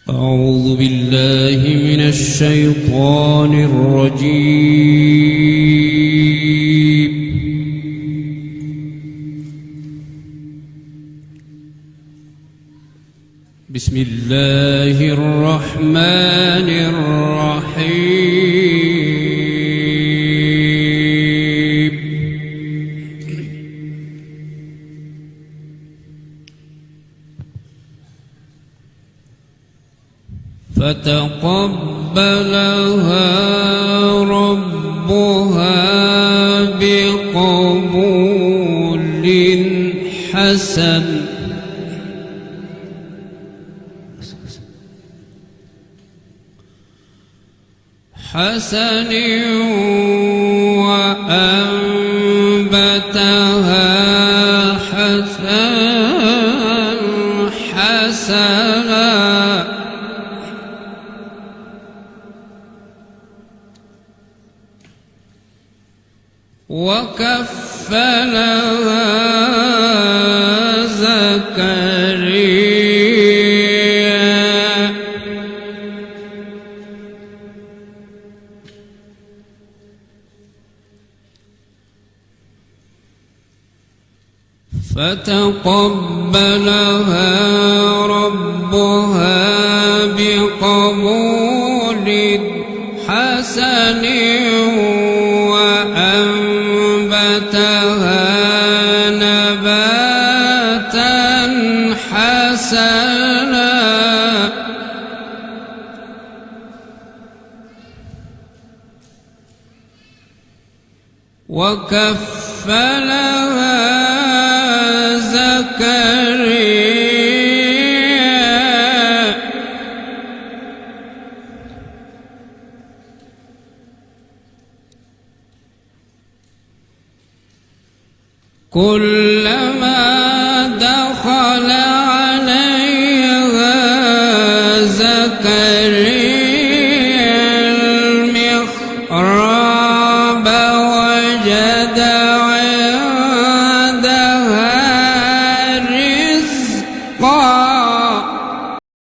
أعوذ بالله من الشيطان الرجيم. بسم الله الرحمن الرحيم. فتقبلها ربها بقبول حسن وأنبتها حسنا وكفلها زكريا فتقبلها ربها بقبول حسن وأنبتها نباتا حسنا وكفلها زكريا كلما دخل